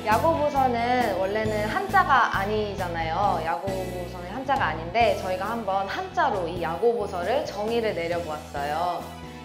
야고보서는 원래는 한자가 아니잖아요. 야고보서는 한자가 아닌데 저희가 한번 한자로 이 야고보서를 정의를 내려보았어요.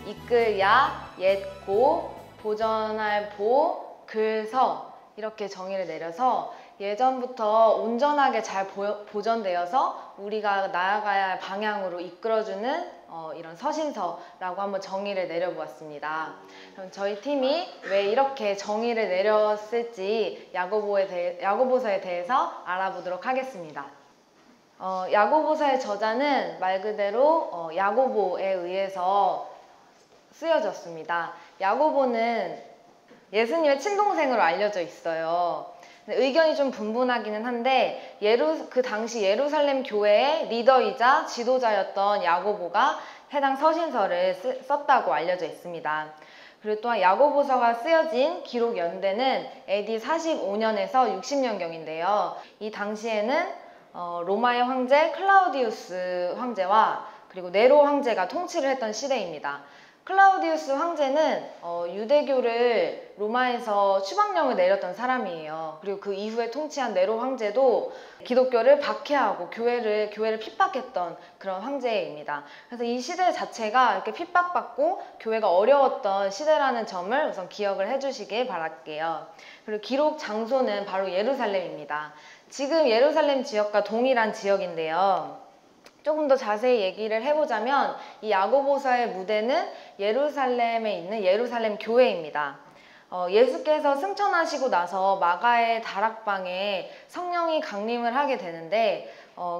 이끌 야, 옛 고, 보전할 보, 글서 이렇게 정의를 내려서 예전부터 온전하게 잘 보존되어서 우리가 나아가야 할 방향으로 이끌어주는 이런 서신서라고 한번 정의를 내려보았습니다. 그럼 저희 팀이 왜 이렇게 정의를 내렸을지 야고보서에 대해서 알아보도록 하겠습니다. 야고보서의 저자는 말 그대로 야고보에 의해서 쓰여졌습니다. 야고보는 예수님의 친동생으로 알려져 있어요. 의견이 좀 분분하기는 한데 그 당시 예루살렘 교회의 리더이자 지도자였던 야고보가 해당 서신서를 썼다고 알려져 있습니다. 그리고 또한 야고보서가 쓰여진 기록 연대는 AD 45년에서 60년경인데요. 이 당시에는 로마의 황제 클라우디우스 황제와 그리고 네로 황제가 통치를 했던 시대입니다. 클라우디우스 황제는 유대교를 로마에서 추방령을 내렸던 사람이에요. 그리고 그 이후에 통치한 네로 황제도 기독교를 박해하고 교회를 핍박했던 그런 황제입니다. 그래서 이 시대 자체가 이렇게 핍박받고 교회가 어려웠던 시대라는 점을 우선 기억을 해주시길 바랄게요. 그리고 기록 장소는 바로 예루살렘입니다. 지금 예루살렘 지역과 동일한 지역인데요. 조금 더 자세히 얘기를 해보자면 이 야고보서의 무대는 예루살렘에 있는 예루살렘 교회입니다. 예수께서 승천하시고 나서 마가의 다락방에 성령이 강림을 하게 되는데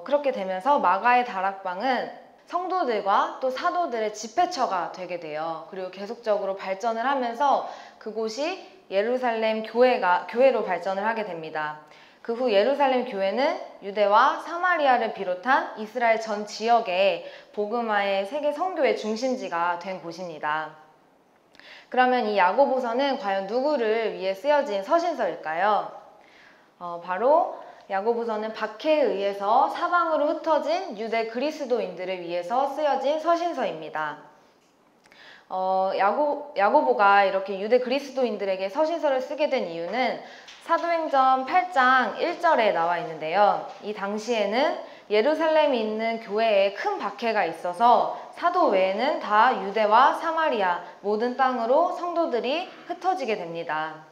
그렇게 되면서 마가의 다락방은 성도들과 또 사도들의 집회처가 되게 돼요. 그리고 계속적으로 발전을 하면서 그곳이 예루살렘 교회로 발전을 하게 됩니다. 그 후 예루살렘 교회는 유대와 사마리아를 비롯한 이스라엘 전 지역에 복음화의 세계 선교의 중심지가 된 곳입니다. 그러면 이 야고보서는 과연 누구를 위해 쓰여진 서신서일까요? 바로 야고보서는 박해에 의해서 사방으로 흩어진 유대 그리스도인들을 위해서 쓰여진 서신서입니다. 야고보가 이렇게 유대 그리스도인들에게 서신서를 쓰게 된 이유는 사도행전 8장 1절에 나와 있는데요. 이 당시에는 예루살렘에 있는 교회에 큰 박해가 있어서 사도 외에는 다 유대와 사마리아 모든 땅으로 성도들이 흩어지게 됩니다.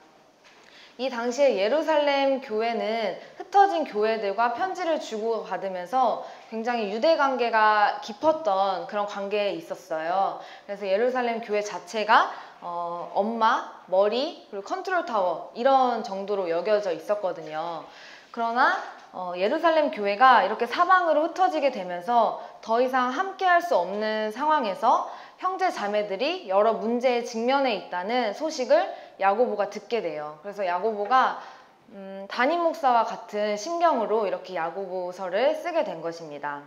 이 당시에 예루살렘 교회는 흩어진 교회들과 편지를 주고받으면서 굉장히 유대 관계가 깊었던 그런 관계에 있었어요. 그래서 예루살렘 교회 자체가 엄마, 머리, 그리고 컨트롤 타워 이런 정도로 여겨져 있었거든요. 그러나 예루살렘 교회가 이렇게 사방으로 흩어지게 되면서 더 이상 함께 할 수 없는 상황에서 형제 자매들이 여러 문제에 직면해 있다는 소식을 야고보가 듣게 돼요. 그래서 야고보가 담임 목사와 같은 심경으로 이렇게 야고보서를 쓰게 된 것입니다.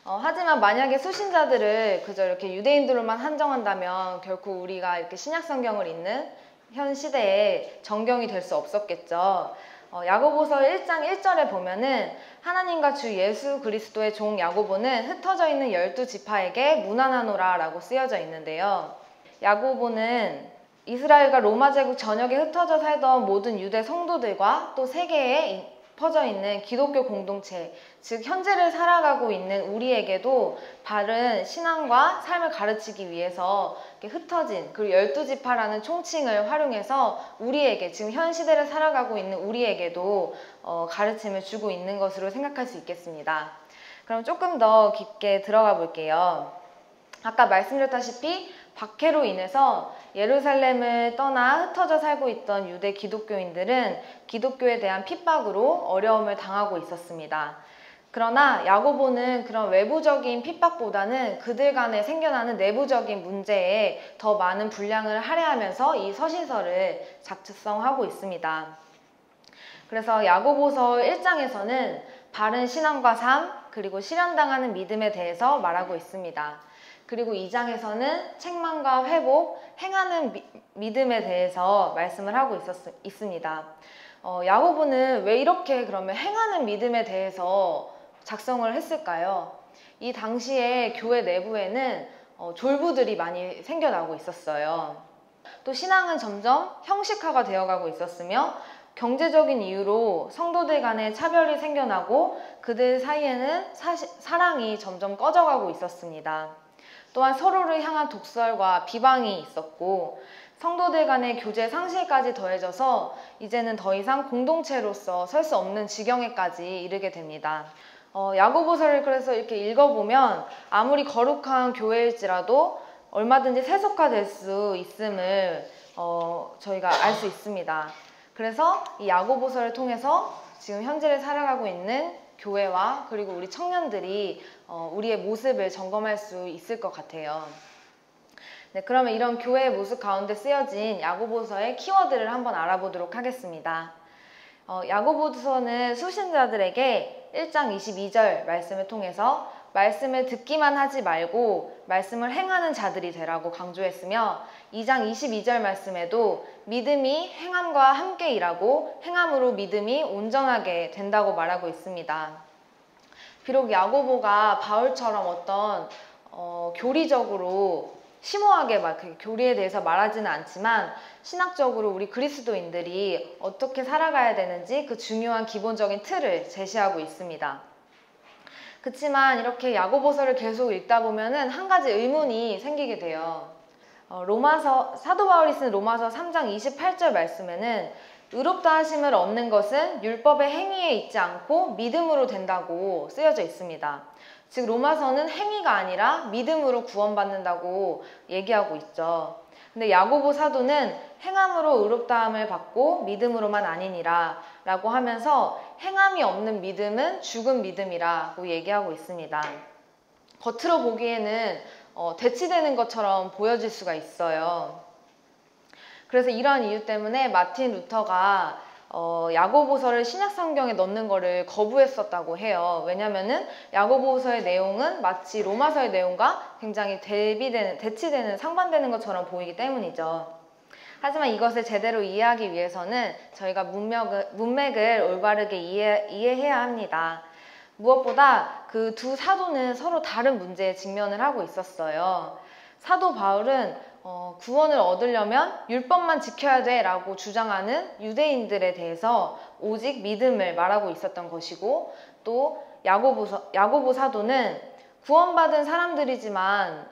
하지만 만약에 수신자들을 그저 이렇게 유대인들로만 한정한다면 결코 우리가 이렇게 신약 성경을 읽는 현 시대에 정경이 될 수 없었겠죠. 야고보서 1장 1절에 보면은 하나님과 주 예수 그리스도의 종 야고보는 흩어져 있는 12지파에게 문안하노라 라고 쓰여져 있는데요. 야고보는 이스라엘과 로마 제국 전역에 흩어져 살던 모든 유대 성도들과 또 세계에 퍼져 있는 기독교 공동체, 즉 현재를 살아가고 있는 우리에게도 바른 신앙과 삶을 가르치기 위해서 이렇게 흩어진 그리고 12지파라는 총칭을 활용해서 우리에게 지금 현 시대를 살아가고 있는 우리에게도 가르침을 주고 있는 것으로 생각할 수 있겠습니다. 그럼 조금 더 깊게 들어가 볼게요. 아까 말씀드렸다시피 박해로 인해서 예루살렘을 떠나 흩어져 살고 있던 유대 기독교인들은 기독교에 대한 핍박으로 어려움을 당하고 있었습니다. 그러나 야고보는 그런 외부적인 핍박보다는 그들 간에 생겨나는 내부적인 문제에 더 많은 분량을 할애하면서 이 서신서를 작성하고 있습니다. 그래서 야고보서 1장에서는 바른 신앙과 삶, 그리고 실현당하는 믿음에 대해서 말하고 있습니다. 그리고 2장에서는 책망과 회복, 행하는 믿음에 대해서 말씀을 하고 있습니다. 야고보는 왜 이렇게 그러면 행하는 믿음에 대해서 작성을 했을까요? 이 당시에 교회 내부에는 졸부들이 많이 생겨나고 있었어요. 또 신앙은 점점 형식화가 되어가고 있었으며 경제적인 이유로 성도들 간에 차별이 생겨나고 그들 사이에는 사랑이 점점 꺼져가고 있었습니다. 또한 서로를 향한 독설과 비방이 있었고 성도들 간의 교제 상실까지 더해져서 이제는 더 이상 공동체로서 설 수 없는 지경에까지 이르게 됩니다. 야고보서를 그래서 이렇게 읽어보면 아무리 거룩한 교회일지라도 얼마든지 세속화될 수 있음을 저희가 알 수 있습니다. 그래서 이 야고보서를 통해서 지금 현재를 살아가고 있는 교회와 그리고 우리 청년들이 우리의 모습을 점검할 수 있을 것 같아요. 네, 그러면 이런 교회의 모습 가운데 쓰여진 야고보서의 키워드를 한번 알아보도록 하겠습니다. 야고보서는 수신자들에게 1장 22절 말씀을 통해서 말씀을 듣기만 하지 말고 말씀을 행하는 자들이 되라고 강조했으며 2장 22절 말씀에도 믿음이 행함과 함께 일하고 행함으로 믿음이 온전하게 된다고 말하고 있습니다. 비록 야고보가 바울처럼 어떤 교리적으로 심오하게 막 교리에 대해서 말하지는 않지만 신학적으로 우리 그리스도인들이 어떻게 살아가야 되는지 그 중요한 기본적인 틀을 제시하고 있습니다. 그렇지만 이렇게 야고보서를 계속 읽다 보면은 한 가지 의문이 생기게 돼요. 사도 바울이 쓴 로마서 3장 28절 말씀에는 의롭다 하심을 얻는 것은 율법의 행위에 있지 않고 믿음으로 된다고 쓰여져 있습니다. 즉 로마서는 행위가 아니라 믿음으로 구원받는다고 얘기하고 있죠. 근데 야고보 사도는 행함으로 의롭다함을 받고 믿음으로만 아니니라 라고 하면서 행함이 없는 믿음은 죽은 믿음이라고 얘기하고 있습니다. 겉으로 보기에는 대치되는 것처럼 보여질 수가 있어요. 그래서 이러한 이유 때문에 마틴 루터가 야고보서를 신약성경에 넣는 거를 거부했었다고 해요. 왜냐면은 야고보서의 내용은 마치 로마서의 내용과 굉장히 대치되는, 상반되는 것처럼 보이기 때문이죠. 하지만 이것을 제대로 이해하기 위해서는 저희가 문맥을 올바르게 이해해야 합니다. 무엇보다 그 두 사도는 서로 다른 문제에 직면을 하고 있었어요. 사도 바울은 구원을 얻으려면 율법만 지켜야 돼 라고 주장하는 유대인들에 대해서 오직 믿음을 말하고 있었던 것이고, 또 야고보 사도는 구원받은 사람들이지만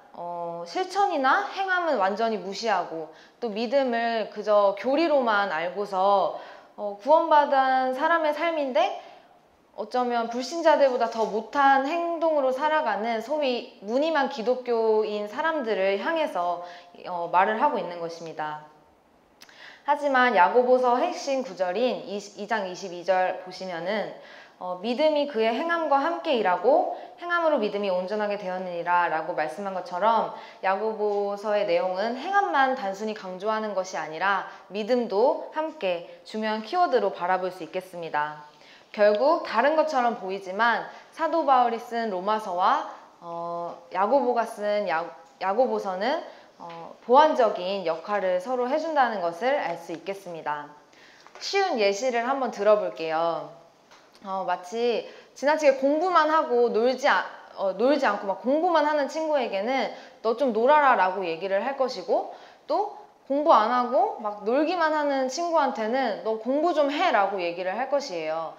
실천이나 행함은 완전히 무시하고 또 믿음을 그저 교리로만 알고서 구원받은 사람의 삶인데 어쩌면 불신자들보다 더 못한 행동으로 살아가는 소위 무늬만 기독교인 사람들을 향해서 말을 하고 있는 것입니다. 하지만 야고보서 핵심 구절인 2장 22절 보시면은 믿음이 그의 행함과 함께 일하고 행함으로 믿음이 온전하게 되었느니라 라고 말씀한 것처럼 야고보서의 내용은 행함만 단순히 강조하는 것이 아니라 믿음도 함께 중요한 키워드로 바라볼 수 있겠습니다. 결국 다른 것처럼 보이지만 사도 바울이 쓴 로마서와 야고보가 쓴 야고보서는 보완적인 역할을 서로 해준다는 것을 알 수 있겠습니다. 쉬운 예시를 한번 들어볼게요. 마치 지나치게 공부만 하고 놀지 않고 막 공부만 하는 친구에게는 너 좀 놀아라 라고 얘기를 할 것이고, 또 공부 안 하고 막 놀기만 하는 친구한테는 너 공부 좀 해 라고 얘기를 할 것이에요.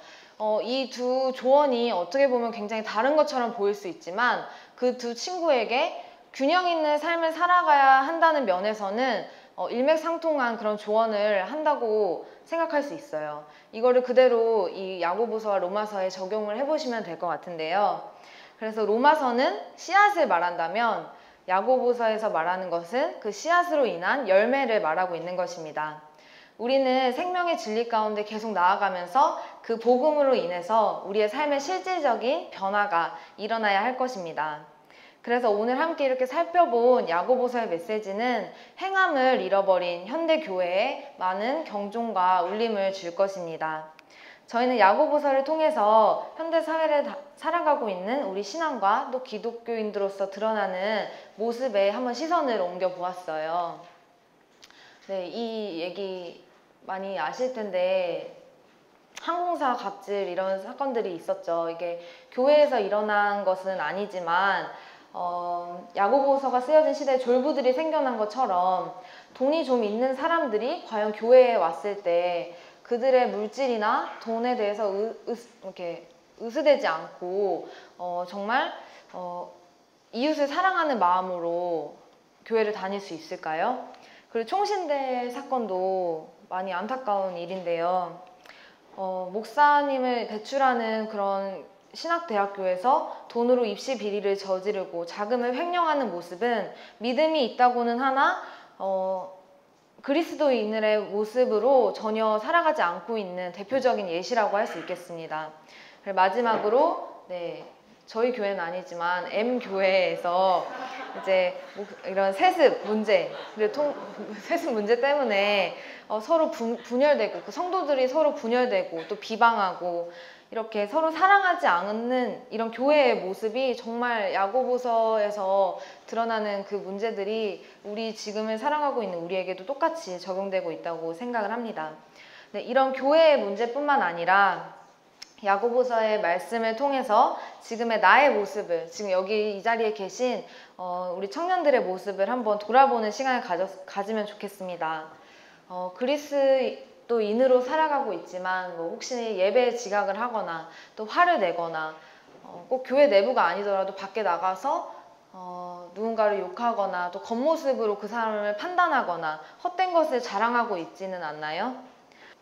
이 두 조언이 어떻게 보면 굉장히 다른 것처럼 보일 수 있지만 그 두 친구에게 균형 있는 삶을 살아가야 한다는 면에서는 일맥상통한 그런 조언을 한다고 생각할 수 있어요. 이거를 그대로 이 야고보서와 로마서에 적용을 해보시면 될 것 같은데요. 그래서 로마서는 씨앗을 말한다면 야고보서에서 말하는 것은 그 씨앗으로 인한 열매를 말하고 있는 것입니다. 우리는 생명의 진리 가운데 계속 나아가면서 그 복음으로 인해서 우리의 삶의 실질적인 변화가 일어나야 할 것입니다. 그래서 오늘 함께 이렇게 살펴본 야고보서의 메시지는 행함을 잃어버린 현대 교회에 많은 경종과 울림을 줄 것입니다. 저희는 야고보서를 통해서 현대 사회를 살아가고 있는 우리 신앙과 또 기독교인들로서 드러나는 모습에 한번 시선을 옮겨 보았어요. 네, 이 얘기 많이 아실 텐데 항공사 갑질 이런 사건들이 있었죠. 이게 교회에서 일어난 것은 아니지만 야고보서가 쓰여진 시대에 졸부들이 생겨난 것처럼 돈이 좀 있는 사람들이 과연 교회에 왔을 때 그들의 물질이나 돈에 대해서 이렇게 으스대지 않고 정말 이웃을 사랑하는 마음으로 교회를 다닐 수 있을까요? 그리고 총신대 사건도 많이 안타까운 일인데요. 목사님을 대출하는 그런 신학대학교에서 돈으로 입시 비리를 저지르고 자금을 횡령하는 모습은 믿음이 있다고는 하나 그리스도인들의 모습으로 전혀 살아가지 않고 있는 대표적인 예시라고 할 수 있겠습니다. 그리고 마지막으로 저희 교회는 아니지만 M교회에서 이제 이런 세습 문제, 세습 문제 때문에 서로 분열되고 그 성도들이 서로 분열되고 또 비방하고 이렇게 서로 사랑하지 않는 이런 교회의 모습이 정말 야고보서에서 드러나는 그 문제들이 우리 지금을 살아가고 있는 우리에게도 똑같이 적용되고 있다고 생각을 합니다. 이런 교회의 문제뿐만 아니라 야고보서의 말씀을 통해서 지금의 나의 모습을, 지금 여기 이 자리에 계신 우리 청년들의 모습을 한번 돌아보는 시간을 가지면 좋겠습니다. 그리스도인으로 살아가고 있지만 혹시 예배에 지각을 하거나 또 화를 내거나 꼭 교회 내부가 아니더라도 밖에 나가서 누군가를 욕하거나 또 겉모습으로 그 사람을 판단하거나 헛된 것을 자랑하고 있지는 않나요?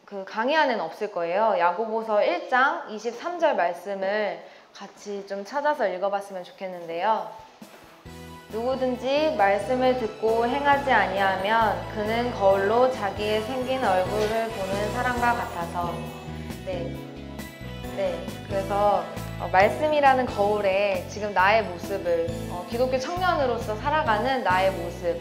그 강의 안에는 없을 거예요. 야고보서 1장 23절 말씀을 같이 좀 찾아서 읽어봤으면 좋겠는데요. 누구든지 말씀을 듣고 행하지 아니하면 그는 거울로 자기의 생긴 얼굴을 보는 사람과 같아서 그래서 말씀이라는 거울에 지금 나의 모습을 기독교 청년으로서 살아가는 나의 모습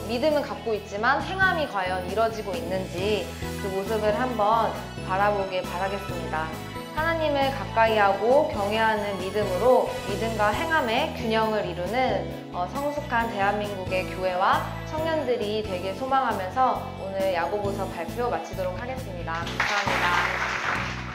믿음은 갖고 있지만 행함이 과연 이뤄지고 있는지 그 모습을 한번 바라보길 바라겠습니다. 하나님을 가까이하고 경외하는 믿음으로 믿음과 행함의 균형을 이루는 성숙한 대한민국의 교회와 청년들이 되길 소망하면서 오늘 야고보서 발표 마치도록 하겠습니다. 감사합니다.